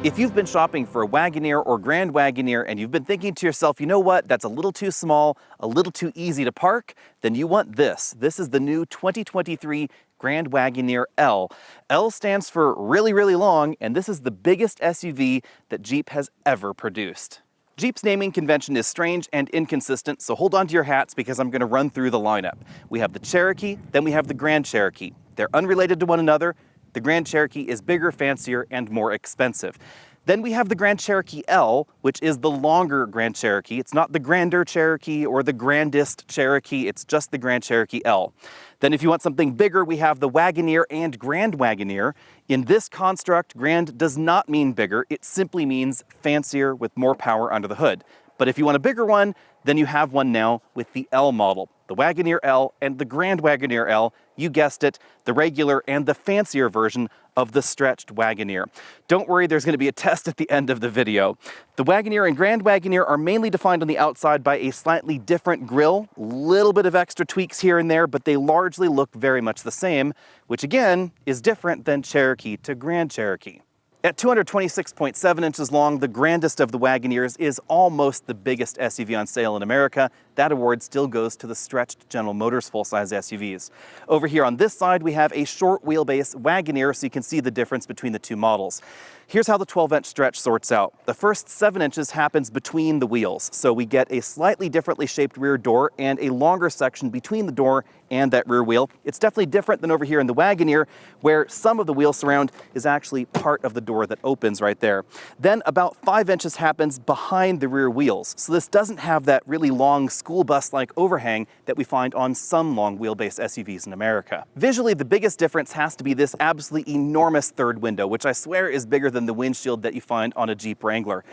If you've been shopping for a Wagoneer or Grand Wagoneer and you've been thinking to yourself, you know what, that's a little too small, a little too easy to park, then you want this. This is the new 2023 Grand Wagoneer L. L stands for really, really long, and this is the biggest SUV that Jeep has ever produced. Jeep's naming convention is strange and inconsistent, so hold on to your hats because I'm going to run through the lineup. We have the Cherokee, then we have the Grand Cherokee. They're unrelated to one another. The Grand Cherokee is bigger, fancier, and more expensive. Then we have the Grand Cherokee L, which is the longer Grand Cherokee. It's not the grander Cherokee or the grandest Cherokee, it's just the Grand Cherokee L. Then if you want something bigger, we have the Wagoneer and Grand Wagoneer. In this construct, grand does not mean bigger, it simply means fancier with more power under the hood. But if you want a bigger one, then you have one now with the L model. The Wagoneer L and the Grand Wagoneer L, you guessed it, the regular and the fancier version of the stretched Wagoneer. Don't worry, there's going to be a test at the end of the video. The Wagoneer and Grand Wagoneer are mainly defined on the outside by a slightly different grille, little bit of extra tweaks here and there, but they largely look very much the same, which again is different than Cherokee to Grand Cherokee. At 226.7 inches long, the grandest of the Wagoneers is almost the biggest SUV on sale in America. That award still goes to the stretched General Motors full-size SUVs. Over here on this side, we have a short wheelbase Wagoneer, so you can see the difference between the two models. Here's how the 12-inch stretch sorts out. The first 7 inches happens between the wheels, so we get a slightly differently shaped rear door and a longer section between the door and that rear wheel. It's definitely different than over here in the Wagoneer, where some of the wheel surround is actually part of the door that opens right there. Then about 5 inches happens behind the rear wheels, so this doesn't have that really long school bus-like overhang that we find on some long wheelbase SUVs in America. Visually, the biggest difference has to be this absolutely enormous third window, which I swear is bigger than the windshield that you find on a Jeep Wrangler.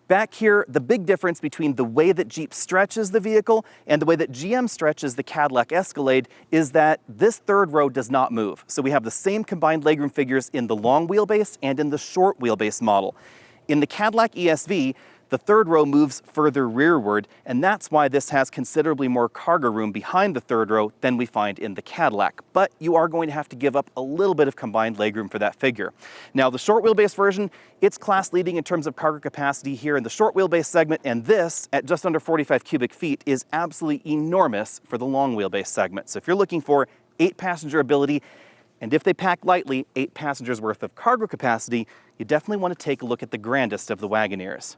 Back here, the big difference between the way that Jeep stretches the vehicle and the way that GM stretches the Cadillac Escalade is that this third row does not move. So we have the same combined legroom figures in the long wheelbase and in the short wheelbase model. In the Cadillac ESV, the third row moves further rearward, and that's why this has considerably more cargo room behind the third row than we find in the Cadillac. But you are going to have to give up a little bit of combined legroom for that figure. Now, the short wheelbase version, it's class leading in terms of cargo capacity here in the short wheelbase segment, and this, at just under 45 cubic feet, is absolutely enormous for the long wheelbase segment. So if you're looking for 8-passenger ability, and if they pack lightly, 8 passengers worth of cargo capacity, you definitely want to take a look at the grandest of the Wagoneers.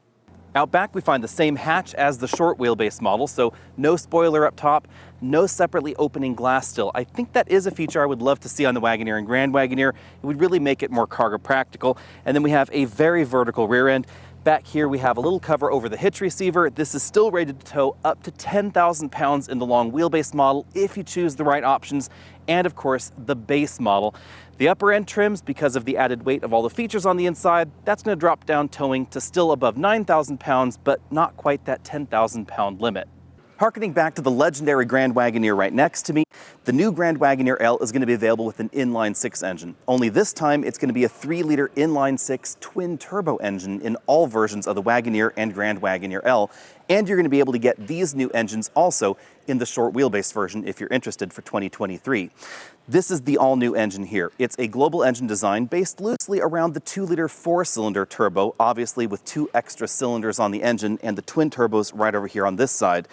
Out back, we find the same hatch as the short wheelbase model, so no spoiler up top, no separately opening glass still. I think that is a feature I would love to see on the Wagoneer and Grand Wagoneer. It would really make it more cargo practical. And then we have a very vertical rear end. Back here, we have a little cover over the hitch receiver. This is still rated to tow up to 10,000 pounds in the long wheelbase model if you choose the right options, and of course, the base model. The upper end trims, because of the added weight of all the features on the inside, that's going to drop down towing to still above 9,000 pounds, but not quite that 10,000 pound limit. Harkening back to the legendary Grand Wagoneer right next to me, the new Grand Wagoneer L is going to be available with an inline-6 engine. Only this time, it's going to be a 3-liter inline-6 twin-turbo engine in all versions of the Wagoneer and Grand Wagoneer L, and you're going to be able to get these new engines also in the short wheelbase version if you're interested for 2023. This is the all-new engine here. It's a global engine design based loosely around the 2-liter 4-cylinder turbo, obviously with 2 extra cylinders on the engine and the twin turbos right over here on this side.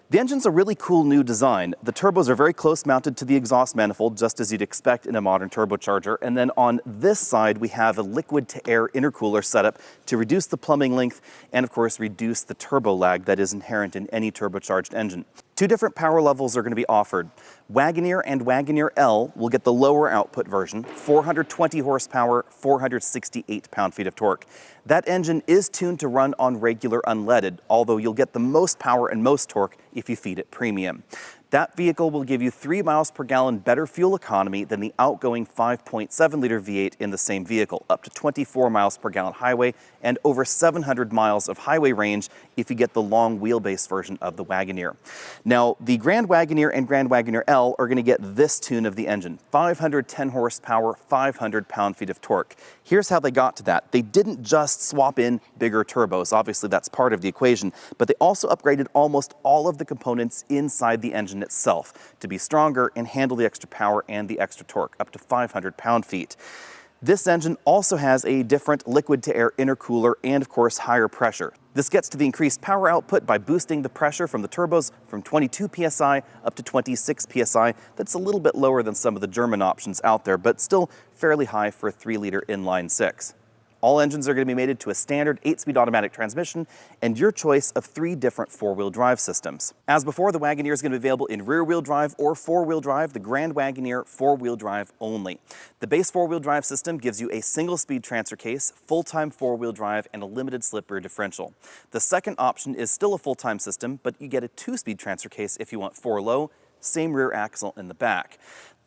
The engine's a really cool new design. The turbos are very close mounted to the exhaust manifold, just as you'd expect in a modern turbocharger. And then on this side, we have a liquid-to-air intercooler setup to reduce the plumbing length and, of course, reduce the turbo lag that is inherent in any turbocharged engine. 2 different power levels are going to be offered. Wagoneer and Wagoneer L will get the lower output version, 420 horsepower, 468 pound-feet of torque. That engine is tuned to run on regular unleaded, although you'll get the most power and most torque if you feed it premium. That vehicle will give you 3 miles per gallon better fuel economy than the outgoing 5.7-liter V8 in the same vehicle, up to 24 miles per gallon highway and over 700 miles of highway range if you get the long wheelbase version of the Wagoneer. Now, the Grand Wagoneer and Grand Wagoneer L are going to get this tune of the engine, 510 horsepower, 500 pound-feet of torque. Here's how they got to that. They didn't just swap in bigger turbos, obviously that's part of the equation, but they also upgraded almost all of the components inside the engine itself to be stronger and handle the extra power and the extra torque, up to 500 pound-feet. This engine also has a different liquid-to-air intercooler and, of course, higher pressure. This gets to the increased power output by boosting the pressure from the turbos from 22 psi up to 26 psi. That's a little bit lower than some of the German options out there, but still fairly high for a 3-liter inline six. All engines are going to be mated to a standard 8-speed automatic transmission and your choice of 3 different 4-wheel drive systems. As before, the Wagoneer is going to be available in rear-wheel drive or 4-wheel drive, the Grand Wagoneer 4-wheel drive only. The base 4-wheel drive system gives you a single-speed transfer case, full-time 4-wheel drive, and a limited slip rear differential. The second option is still a full-time system, but you get a 2-speed transfer case if you want 4-low, same rear axle in the back.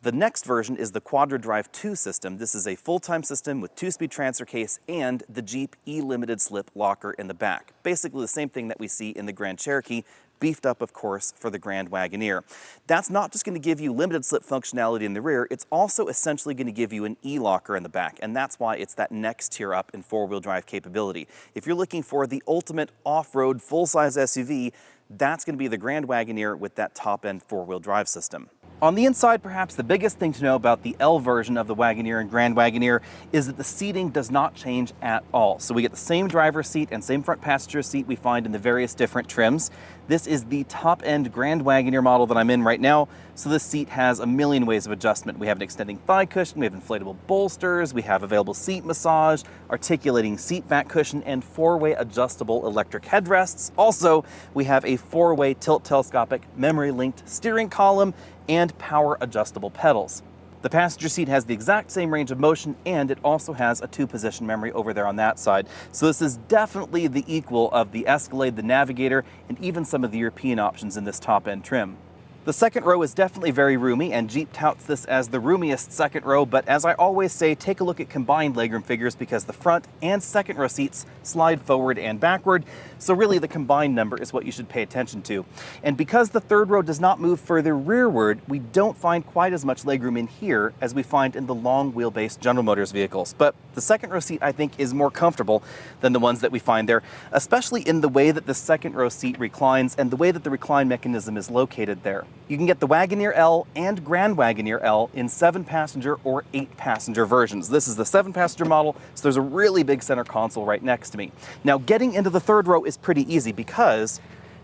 The next version is the Quadra Drive 2 system. This is a full-time system with 2-speed transfer case and the Jeep E-limited slip locker in the back. Basically the same thing that we see in the Grand Cherokee, beefed up, of course, for the Grand Wagoneer. That's not just going to give you limited slip functionality in the rear, it's also essentially going to give you an E-locker in the back, and that's why it's that next tier up in 4-wheel drive capability. If you're looking for the ultimate off-road full-size SUV, that's going to be the Grand Wagoneer with that top-end 4-wheel drive system. On the inside, perhaps the biggest thing to know about the L version of the Wagoneer and Grand Wagoneer is that the seating does not change at all. So we get the same driver's seat and same front passenger seat we find in the various different trims. This is the top-end Grand Wagoneer model that I'm in right now, so this seat has a million ways of adjustment. We have an extending thigh cushion, we have inflatable bolsters, we have available seat massage, articulating seat back cushion, and 4-way adjustable electric headrests. Also, we have a 4-way tilt telescopic memory-linked steering column and power adjustable pedals. The passenger seat has the exact same range of motion, and it also has a 2-position memory over there on that side. So this is definitely the equal of the Escalade, the Navigator, and even some of the European options in this top-end trim. The second row is definitely very roomy, and Jeep touts this as the roomiest second row, but as I always say, take a look at combined legroom figures because the front and second row seats slide forward and backward, so really the combined number is what you should pay attention to. And because the third row does not move further rearward, we don't find quite as much legroom in here as we find in the long wheelbase General Motors vehicles. But the second row seat, I think, is more comfortable than the ones that we find there, especially in the way that the second row seat reclines and the way that the recline mechanism is located there. You can get the Wagoneer L and Grand Wagoneer L in 7-passenger or 8-passenger versions. This is the 7-passenger model, so there's a really big center console right next to me. Now, getting into the third row is pretty easy because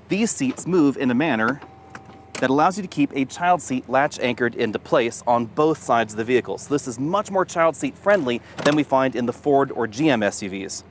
these seats move in a manner that allows you to keep a child seat latch anchored into place on both sides of the vehicle. So this is much more child seat friendly than we find in the Ford or GM SUVs.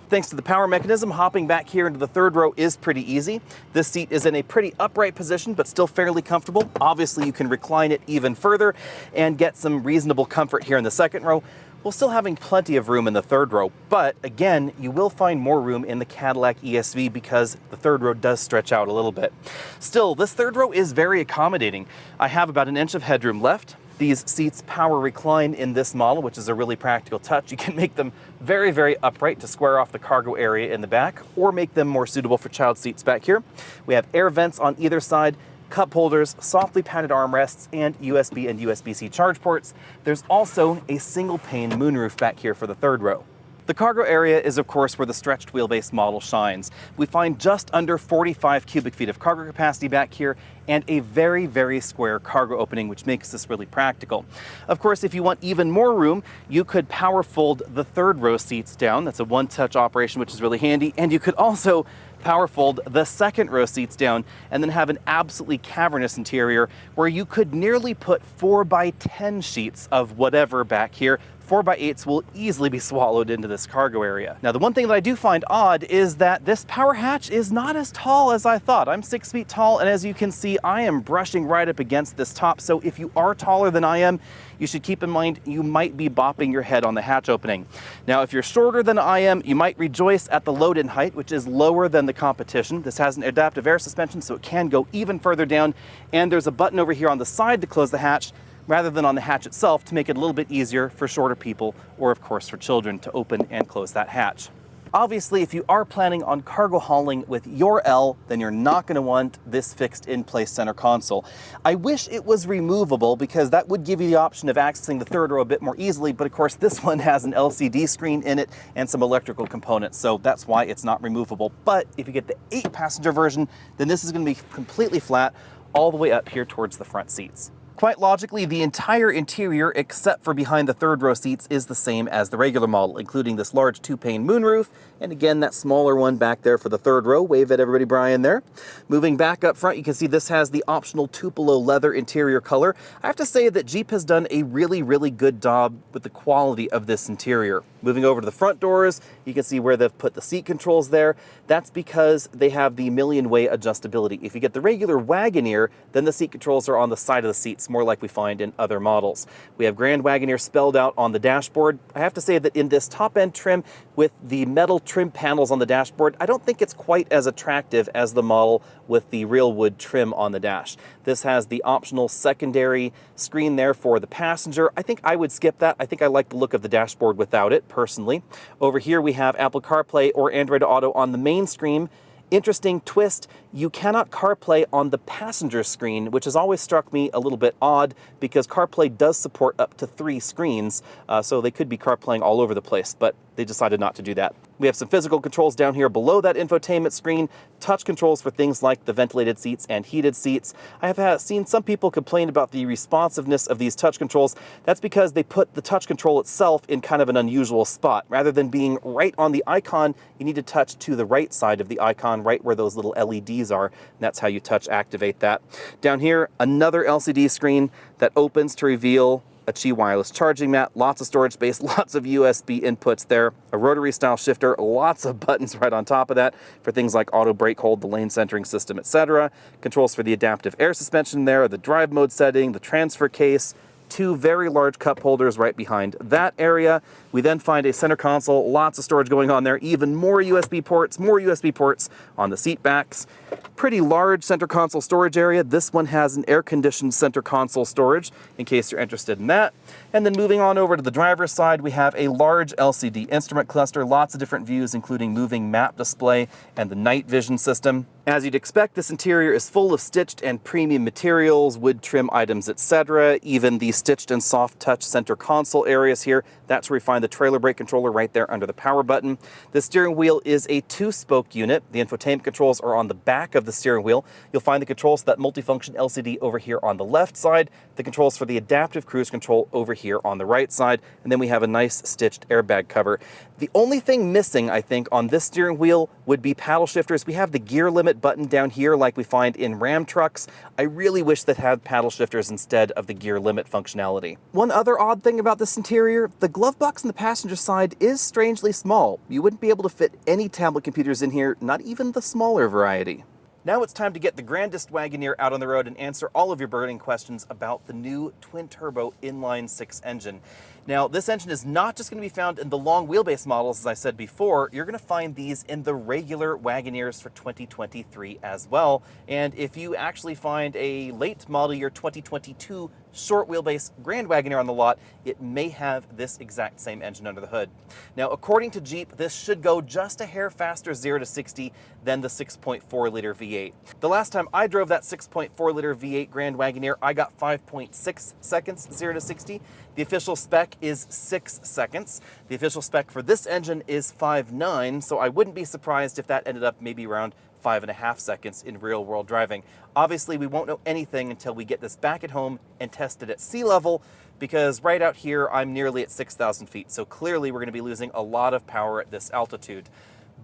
Thanks to the power mechanism, hopping back here into the third row is pretty easy. This seat is in a pretty upright position, but still fairly comfortable. Obviously, you can recline it even further and get some reasonable comfort here in the second row, while still having plenty of room in the third row. But again, you will find more room in the Cadillac ESV because the third row does stretch out a little bit. Still, this third row is very accommodating. I have about 1 inch of headroom left. These seats power recline in this model, which is a really practical touch. You can make them very, very upright to square off the cargo area in the back, or make them more suitable for child seats back here. We have air vents on either side, cup holders, softly padded armrests, and USB and USB-C charge ports. There's also a single pane moonroof back here for the third row. The cargo area is, of course, where the stretched wheelbase model shines. We find just under 45 cubic feet of cargo capacity back here and a very, very square cargo opening, which makes this really practical. Of course, if you want even more room, you could power fold the third row seats down. That's a one-touch operation, which is really handy. And you could also power fold the second row seats down and then have an absolutely cavernous interior where you could nearly put 4x10 sheets of whatever back here. 4x8s will easily be swallowed into this cargo area. Now, the one thing that I do find odd is that this power hatch is not as tall as I thought. I'm 6 feet tall, and as you can see, I am brushing right up against this top. So if you are taller than I am, you should keep in mind you might be bopping your head on the hatch opening. Now, if you're shorter than I am, you might rejoice at the load-in height, which is lower than the competition. This has an adaptive air suspension, so it can go even further down. And there's a button over here on the side to close the hatch, rather than on the hatch itself, to make it a little bit easier for shorter people, or of course for children, to open and close that hatch. Obviously, if you are planning on cargo hauling with your L, then you're not going to want this fixed in-place center console. I wish it was removable because that would give you the option of accessing the third row a bit more easily, but of course this one has an LCD screen in it and some electrical components, so that's why it's not removable. But if you get the 8-passenger version, then this is going to be completely flat all the way up here towards the front seats. Quite logically, the entire interior, except for behind the third row seats, is the same as the regular model, including this large 2-pane moonroof, and again, that smaller one back there for the third row. Wave at everybody, Brian, there. Moving back up front, you can see this has the optional Tupelo leather interior color. I have to say that Jeep has done a really, really good job with the quality of this interior. Moving over to the front doors, you can see where they've put the seat controls there. That's because they have the million-way adjustability. If you get the regular Wagoneer, then the seat controls are on the side of the seats, more like we find in other models. We have Grand Wagoneer spelled out on the dashboard. I have to say that in this top-end trim with the metal trim panels on the dashboard, I don't think it's quite as attractive as the model with the real wood trim on the dash. This has the optional secondary screen there for the passenger. I think I would skip that. I think I like the look of the dashboard without it, personally. Over here we have Apple CarPlay or Android Auto on the main screen. Interesting twist, you cannot CarPlay on the passenger screen, which has always struck me a little bit odd because CarPlay does support up to 3 screens, so they could be CarPlaying all over the place, but they decided not to do that. We have some physical controls down here below that infotainment screen, touch controls for things like the ventilated seats and heated seats. I have seen some people complain about the responsiveness of these touch controls. That's because they put the touch control itself in kind of an unusual spot. Rather than being right on the icon, you need to touch to the right side of the icon, right where those little LEDs are. And that's how you touch activate that. Down here, another LCD screen that opens to reveal a Qi wireless charging mat, lots of storage space, lots of USB inputs there, a rotary style shifter, lots of buttons right on top of that for things like auto brake hold, the lane centering system, etc. Controls for the adaptive air suspension there, the drive mode setting, the transfer case, 2 very large cup holders right behind that area. We then find a center console, lots of storage going on there, even more USB ports on the seat backs. Pretty large center console storage area. This one has an air-conditioned center console storage, in case you're interested in that. And then moving on over to the driver's side, we have a large LCD instrument cluster, lots of different views, including moving map display and the night vision system. As you'd expect, this interior is full of stitched and premium materials, wood trim items, etc. Even the stitched and soft touch center console areas here, that's where we find the trailer brake controller right there under the power button. The steering wheel is a 2-spoke unit. The infotainment controls are on the back of the steering wheel. You'll find the controls for that multifunction LCD over here on the left side, the controls for the adaptive cruise control over here on the right side, and then we have a nice stitched airbag cover. The only thing missing, I think, on this steering wheel would be paddle shifters. We have the gear limit button down here like we find in Ram trucks. I really wish that had paddle shifters instead of the gear limit functionality. One other odd thing about this interior, the glove box on the passenger side is strangely small. You wouldn't be able to fit any tablet computers in here, not even the smaller variety. Now it's time to get the grandest Wagoneer out on the road and answer all of your burning questions about the new twin-turbo inline-6 engine. Now, this engine is not just going to be found in the long wheelbase models, as I said before. You're going to find these in the regular Wagoneers for 2023 as well. And if you actually find a late model year 2022 short wheelbase Grand Wagoneer on the lot, it may have this exact same engine under the hood. Now, according to Jeep, this should go just a hair faster 0 to 60 than the 6.4-liter V8. The last time I drove that 6.4-liter V8 Grand Wagoneer, I got 5.6 seconds 0 to 60. The official spec is 6 seconds. The official spec for this engine is 5.9, so I wouldn't be surprised if that ended up maybe around 5.5 seconds in real-world driving. Obviously, we won't know anything until we get this back at home and test it at sea level, because right out here, I'm nearly at 6,000 feet, so clearly we're going to be losing a lot of power at this altitude.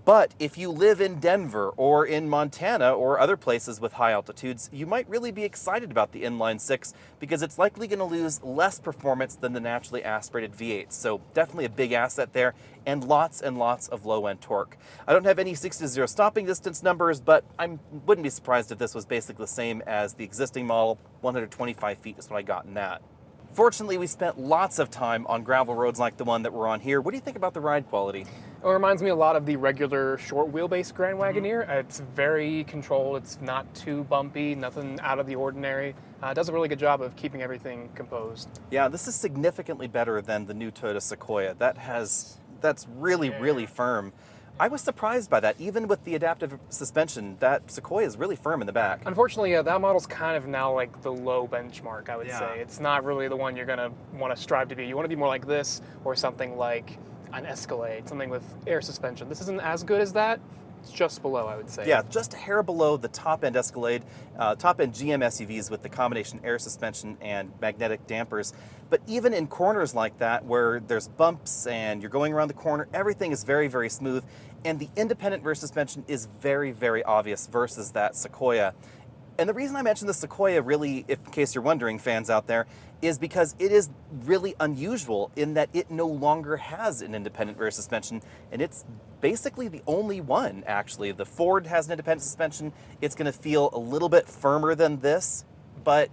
But if you live in Denver or in Montana or other places with high altitudes, you might really be excited about the inline-6 because it's likely going to lose less performance than the naturally aspirated V8. So definitely a big asset there and lots of low-end torque. I don't have any 6-0 stopping distance numbers, but I wouldn't be surprised if this was basically the same as the existing model. 125 feet is what I got in that. Fortunately, we spent lots of time on gravel roads like the one that we're on here. What do you think about the ride quality? It reminds me a lot of the regular short wheelbase Grand Wagoneer. It's very controlled. It's not too bumpy, nothing out of the ordinary. It does a really good job of keeping everything composed. Yeah, this is significantly better than the new Toyota Sequoia. That's really firm. I was surprised by that. Even with the adaptive suspension, that Sequoia is really firm in the back. Unfortunately, that model's kind of now like the low benchmark, I would say. It's not really the one you're going to want to strive to be. You want to be more like this or something like an Escalade, something with air suspension. This isn't as good as that, It's just below, I would say. Yeah, just a hair below the top-end Escalade, top-end GM SUVs with the combination air suspension and magnetic dampers. But even in corners like that, where there's bumps and you're going around the corner, everything is very, very smooth. And the independent rear suspension is very, very obvious versus that Sequoia. And the reason I mentioned the Sequoia, really, in case you're wondering, fans out there, is because it is really unusual in that it no longer has an independent rear suspension, and it's basically the only one, actually. The Ford has an independent suspension. It's going to feel a little bit firmer than this, but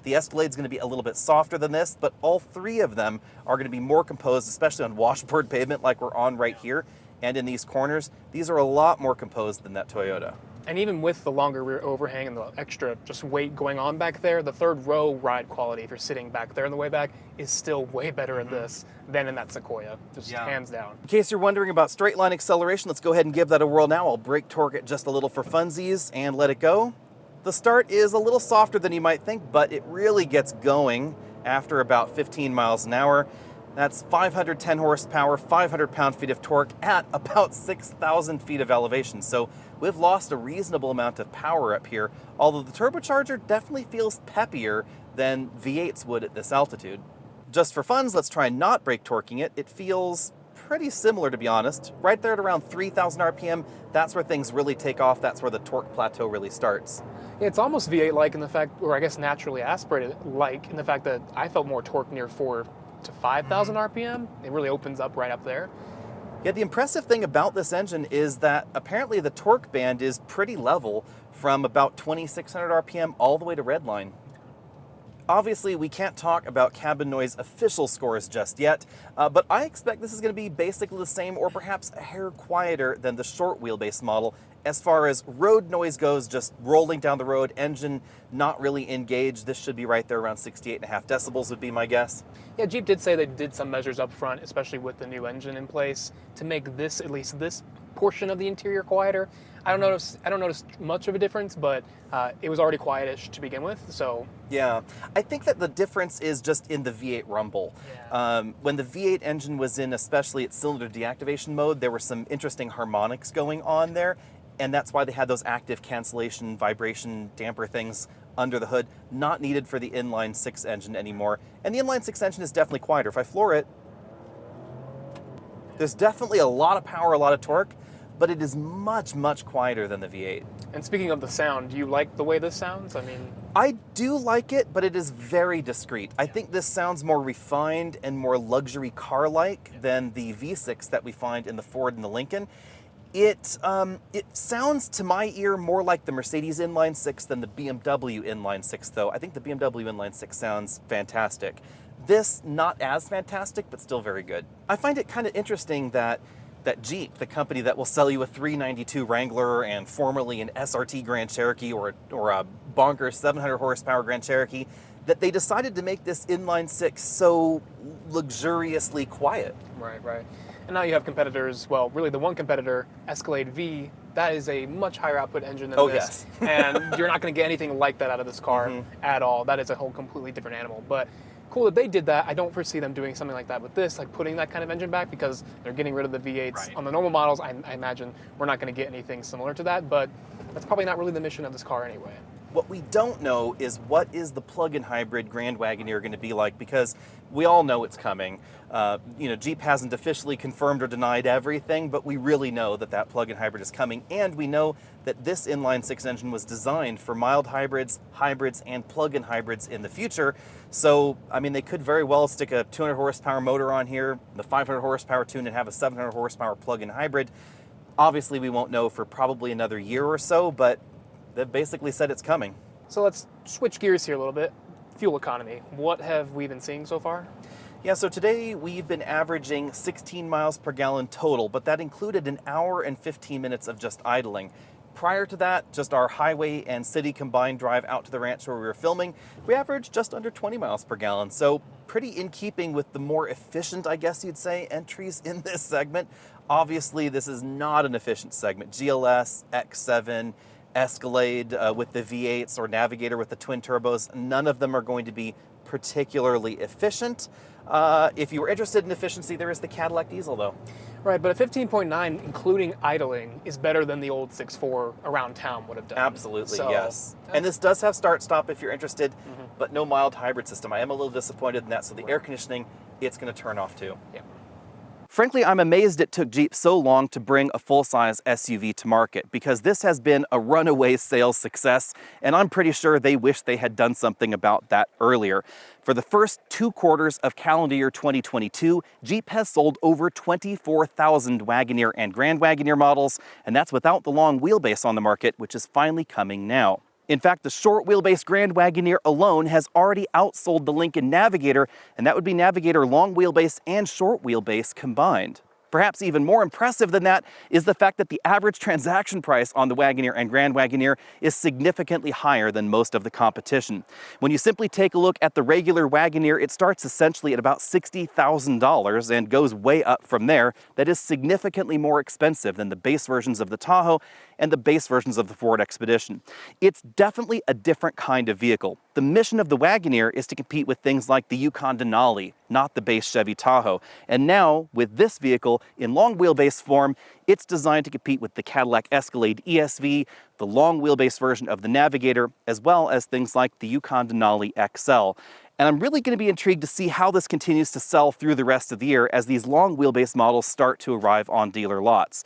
the Escalade's going to be a little bit softer than this, but all three of them are going to be more composed, especially on washboard pavement like we're on right here, and in these corners. These are a lot more composed than that Toyota. And even with the longer rear overhang and the extra just weight going on back there, the third row ride quality, if you're sitting back there in the way back, is still way better in this than in that Sequoia, just hands down. In case you're wondering about straight line acceleration, let's go ahead and give that a whirl now. I'll brake torque it just a little for funsies and let it go. The start is a little softer than you might think, but it really gets going after about 15 miles an hour. That's 510 horsepower, 500 pound-feet of torque at about 6,000 feet of elevation. So we've lost a reasonable amount of power up here, although the turbocharger definitely feels peppier than V8s would at this altitude. Just for funs, let's try not brake torquing it. It feels pretty similar, to be honest. Right there at around 3,000 RPM, that's where things really take off. That's where the torque plateau really starts. Yeah, it's almost V8-like in the fact, or I guess naturally aspirated-like in the fact that I felt more torque near 4,000 to 5,000 RPM. It really opens up right up there. Yeah, the impressive thing about this engine is that apparently the torque band is pretty level from about 2,600 RPM all the way to redline. Obviously, we can't talk about cabin noise official scores just yet, but I expect this is going to be basically the same or perhaps a hair quieter than the short wheelbase model as far as road noise goes, just rolling down the road, engine not really engaged. This should be right there around 68.5 decibels would be my guess. Yeah, Jeep did say they did some measures up front, especially with the new engine in place, to make this, at least this portion of the interior quieter. I don't notice much of a difference, but it was already quietish to begin with, so. Yeah, I think that the difference is just in the V8 rumble. Yeah. When the V8 engine was in, especially its cylinder deactivation mode, there were some interesting harmonics going on there, and that's why they had those active cancellation, vibration, damper things under the hood, not needed for the inline-6 engine anymore. And the inline-6 engine is definitely quieter. If I floor it, there's definitely a lot of power, a lot of torque, but it is much, much quieter than the V8. And speaking of the sound, do you like the way this sounds? I mean, I do like it, but it is very discreet. I think this sounds more refined and more luxury car-like than the V6 that we find in the Ford and the Lincoln. It sounds to my ear more like the Mercedes inline-6 than the BMW inline-6, though. I think the BMW inline-6 sounds fantastic. This, not as fantastic, but still very good. I find it kind of interesting that Jeep, the company that will sell you a 392 Wrangler and formerly an SRT Grand Cherokee or a bonkers 700 horsepower Grand Cherokee, that they decided to make this inline-6 so luxuriously quiet. right. And now you have competitors, well, really the one competitor, Escalade V, that is a much higher output engine than this. Yes. And you're not going to get anything like that out of this car at all. That is a whole completely different animal. But cool that they did that. I don't foresee them doing something like that with this, like putting that kind of engine back, because they're getting rid of the V8s. Right. On the normal models, I imagine we're not going to get anything similar to that, but that's probably not really the mission of this car anyway. What we don't know is what is the plug-in hybrid Grand Wagoneer going to be like, because we all know it's coming. Jeep hasn't officially confirmed or denied everything, but we really know that plug-in hybrid is coming, and we know that this inline-6 engine was designed for mild hybrids, and plug-in hybrids in the future. So, I mean, they could very well stick a 200 horsepower motor on here, the 500 horsepower tune, and have a 700 horsepower plug-in hybrid. Obviously, we won't know for probably another year or so, but they've basically said it's coming. So let's switch gears here a little bit. Fuel economy. What have we been seeing so far? Yeah, so today we've been averaging 16 miles per gallon total, but that included an hour and 15 minutes of just idling. Prior to that, just our highway and city combined drive out to the ranch where we were filming, we averaged just under 20 miles per gallon. So pretty in keeping with the more efficient, I guess you'd say, entries in this segment. Obviously, this is not an efficient segment. GLS, X7, Escalade with the V8s or Navigator with the twin turbos, none of them are going to be particularly efficient. If you were interested in efficiency, there is the Cadillac diesel, though. Right, but a 15.9, including idling, is better than the old 6.4 around town would have done. Absolutely, So, yes. And this does have start-stop if you're interested, but no mild hybrid system. I am a little disappointed in that, so the air conditioning, it's going to turn off too. Yeah. Frankly, I'm amazed it took Jeep so long to bring a full-size SUV to market, because this has been a runaway sales success, and I'm pretty sure they wish they had done something about that earlier. For the first 2 quarters of calendar year 2022, Jeep has sold over 24,000 Wagoneer and Grand Wagoneer models, and that's without the long wheelbase on the market, which is finally coming now. In fact, the short wheelbase Grand Wagoneer alone has already outsold the Lincoln Navigator, and that would be Navigator long wheelbase and short wheelbase combined. Perhaps even more impressive than that is the fact that the average transaction price on the Wagoneer and Grand Wagoneer is significantly higher than most of the competition. When you simply take a look at the regular Wagoneer, it starts essentially at about $60,000 and goes way up from there. That is significantly more expensive than the base versions of the Tahoe and the base versions of the Ford Expedition. It's definitely a different kind of vehicle. The mission of the Wagoneer is to compete with things like the Yukon Denali, not the base Chevy Tahoe. And now, with this vehicle in long wheelbase form, it's designed to compete with the Cadillac Escalade ESV, the long wheelbase version of the Navigator, as well as things like the Yukon Denali XL. And I'm really going to be intrigued to see how this continues to sell through the rest of the year as these long wheelbase models start to arrive on dealer lots.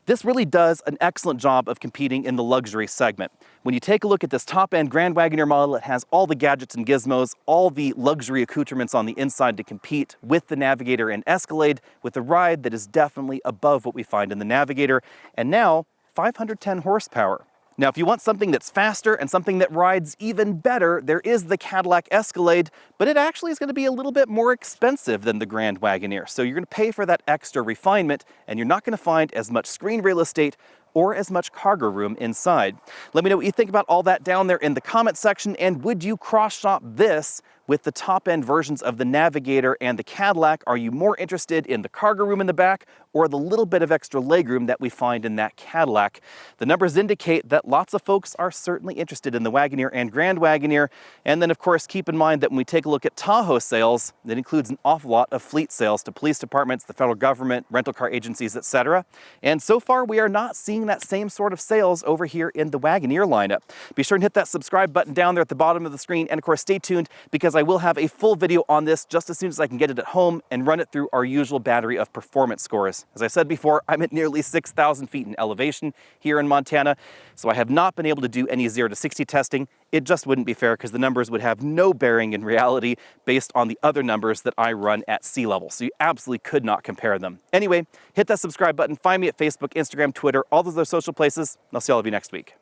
This really does an excellent job of competing in the luxury segment. When you take a look at this top-end Grand Wagoneer model, it has all the gadgets and gizmos, all the luxury accoutrements on the inside to compete with the Navigator and Escalade, with a ride that is definitely above what we find in the Navigator, and now 510 horsepower. Now, if you want something that's faster and something that rides even better, there is the Cadillac Escalade, but it actually is going to be a little bit more expensive than the Grand Wagoneer. So you're going to pay for that extra refinement, and you're not going to find as much screen real estate or as much cargo room inside. Let me know what you think about all that down there in the comment section, and would you cross-shop this with the top-end versions of the Navigator and the Cadillac? Are you more interested in the cargo room in the back or the little bit of extra legroom that we find in that Cadillac? The numbers indicate that lots of folks are certainly interested in the Wagoneer and Grand Wagoneer. And then, of course, keep in mind that when we take a look at Tahoe sales, that includes an awful lot of fleet sales to police departments, the federal government, rental car agencies, etc. And so far, we are not seeing that same sort of sales over here in the Wagoneer lineup. Be sure and hit that subscribe button down there at the bottom of the screen. And of course, stay tuned, because I will have a full video on this just as soon as I can get it at home and run it through our usual battery of performance scores. As I said before, I'm at nearly 6,000 feet in elevation here in Montana, so I have not been able to do any 0 to 60 testing. It just wouldn't be fair, because the numbers would have no bearing in reality based on the other numbers that I run at sea level, so you absolutely could not compare them. Anyway, hit that subscribe button, find me at Facebook, Instagram, Twitter, all those other social places, and I'll see all of you next week.